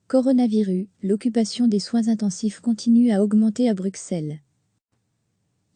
Coronavirus, l'occupation des soins intensifs continue à augmenter à Bruxelles.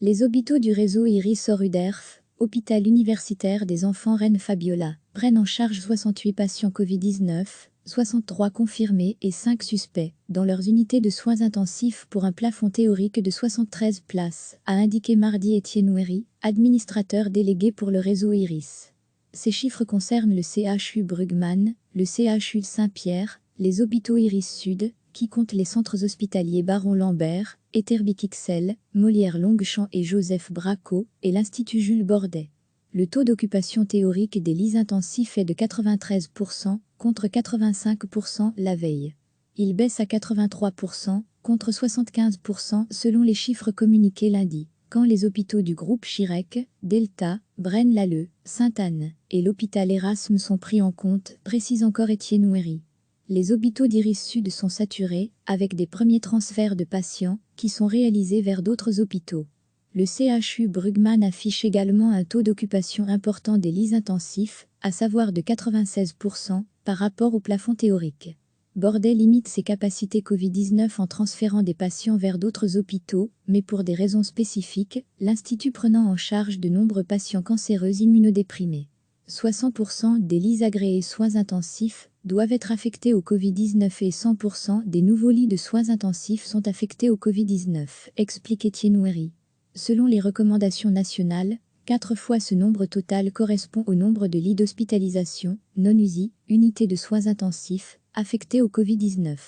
Les hôpitaux du réseau Iris-Oruderf, hôpital universitaire des enfants Reine Fabiola, prennent en charge 68 patients Covid-19, 63 confirmés et 5 suspects, dans leurs unités de soins intensifs pour un plafond théorique de 73 places, a indiqué mardi Étienne Ouéry, administrateur délégué pour le réseau Iris. Ces chiffres concernent le CHU Brugmann, le CHU Saint-Pierre, les hôpitaux Iris Sud, qui comptent les centres hospitaliers Baron Lambert, Etterbeek XL, Molière Longchamp et Joseph Braco, et l'Institut Jules Bordet. Le taux d'occupation théorique des lits intensifs est de 93%, contre 85% la veille. Il baisse à 83%, contre 75% selon les chiffres communiqués lundi, quand les hôpitaux du groupe Chirec, Delta, Braine-l'Alleud, Sainte-Anne et l'hôpital Erasme sont pris en compte, précise encore Étienne Ouéry. Les hôpitaux d'Iris Sud sont saturés, avec des premiers transferts de patients, qui sont réalisés vers d'autres hôpitaux. Le CHU Brugmann affiche également un taux d'occupation important des lits intensifs, à savoir de 96%, par rapport au plafond théorique. Bordet limite ses capacités Covid-19 en transférant des patients vers d'autres hôpitaux, mais pour des raisons spécifiques, l'Institut prenant en charge de nombreux patients cancéreux immunodéprimés. 60% des lits agréés soins intensifs doivent être affectés au Covid-19 et 100% des nouveaux lits de soins intensifs sont affectés au Covid-19, explique Étienne Ouéry. Selon les recommandations nationales, 4 fois ce nombre total correspond au nombre de lits d'hospitalisation, non-USI, unités de soins intensifs, affectés au Covid-19.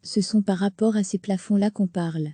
Ce sont par rapport à ces plafonds-là qu'on parle.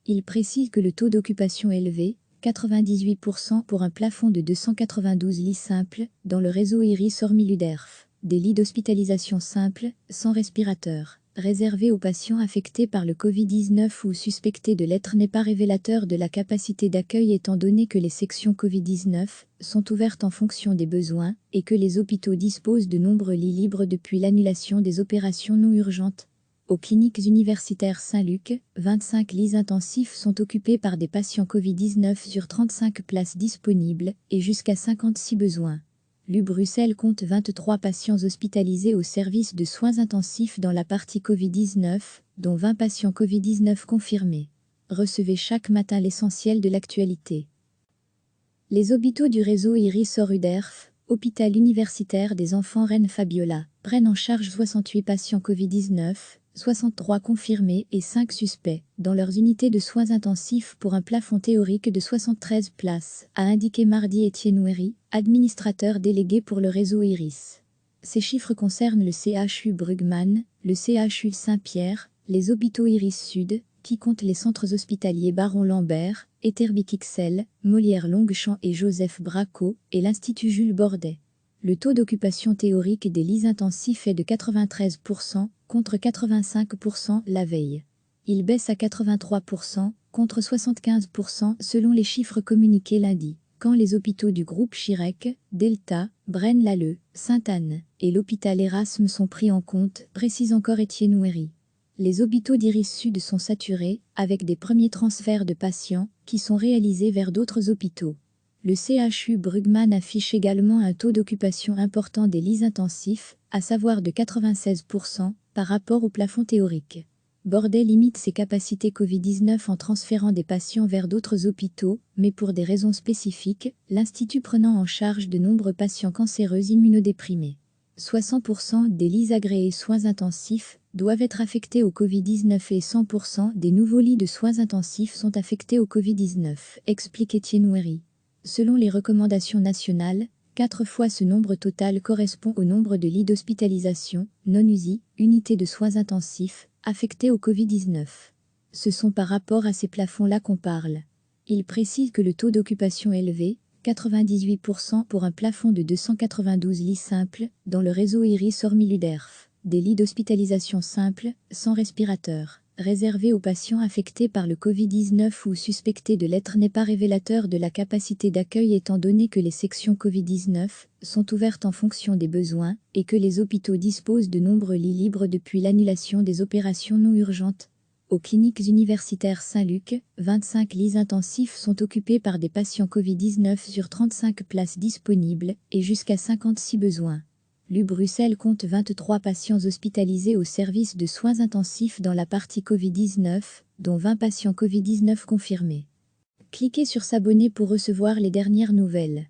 Il précise que le taux d'occupation élevé, 98% pour un plafond de 292 lits simples, dans le réseau Iris-Oruderf, des lits d'hospitalisation simples, sans respirateur, réservés aux patients affectés par le Covid-19 ou suspectés de l'être n'est pas révélateur de la capacité d'accueil étant donné que les sections Covid-19 sont ouvertes en fonction des besoins et que les hôpitaux disposent de nombreux lits libres depuis l'annulation des opérations non urgentes. Aux cliniques universitaires Saint-Luc, 25 lits intensifs sont occupés par des patients Covid-19 sur 35 places disponibles et jusqu'à 56 besoins. L'U-Bruxelles compte 23 patients hospitalisés au service de soins intensifs dans la partie Covid-19, dont 20 patients Covid-19 confirmés. Recevez chaque matin l'essentiel de l'actualité. Les hôpitaux du réseau Iris-Oruderf, hôpital universitaire des enfants Reine Fabiola, prennent en charge 68 patients Covid-19, 63 confirmés et 5 suspects, dans leurs unités de soins intensifs pour un plafond théorique de 73 places, a indiqué mardi Étienne Ouéry, administrateur délégué pour le réseau Iris. Ces chiffres concernent le CHU Brugmann, le CHU Saint-Pierre, les hôpitaux Iris Sud, qui comptent les centres hospitaliers Baron Lambert, Etterbeek XL, Molière Longchamp et Joseph Braco, et l'Institut Jules Bordet. Le taux d'occupation théorique des lits intensifs est de 93%, contre 85% la veille. Il baisse à 83%, contre 75% selon les chiffres communiqués lundi, quand les hôpitaux du groupe Chirec, Delta, Braine-l'Alleud, Sainte-Anne et l'hôpital Erasme sont pris en compte, précise encore Étienne Ouéry. Les hôpitaux d'Iris Sud sont saturés, avec des premiers transferts de patients, qui sont réalisés vers d'autres hôpitaux. Le CHU Brugmann affiche également un taux d'occupation important des lits intensifs, à savoir de 96%, par rapport au plafond théorique. Bordet limite ses capacités Covid-19 en transférant des patients vers d'autres hôpitaux, mais pour des raisons spécifiques, l'Institut prenant en charge de nombreux patients cancéreux immunodéprimés. 60% des lits agréés soins intensifs doivent être affectés au Covid-19 et 100% des nouveaux lits de soins intensifs sont affectés au Covid-19, explique Étienne Ouéry. Selon les recommandations nationales, 4 fois ce nombre total correspond au nombre de lits d'hospitalisation, non-USI, unités de soins intensifs, affectés au Covid-19. Ce sont par rapport à ces plafonds-là qu'on parle. Il précise que le taux d'occupation élevé, 98% pour un plafond de 292 lits simples, dans le réseau Iris-Oruderf, des lits d'hospitalisation simples, sans respirateur, réservés aux patients affectés par le Covid-19 ou suspectés de l'être n'est pas révélateur de la capacité d'accueil étant donné que les sections Covid-19 sont ouvertes en fonction des besoins et que les hôpitaux disposent de nombreux lits libres depuis l'annulation des opérations non urgentes. Aux cliniques universitaires Saint-Luc, 25 lits intensifs sont occupés par des patients Covid-19 sur 35 places disponibles et jusqu'à 56 besoins. l'U Bruxelles compte 23 patients hospitalisés au service de soins intensifs dans la partie Covid-19, dont 20 patients Covid-19 confirmés. Cliquez sur s'abonner pour recevoir les dernières nouvelles.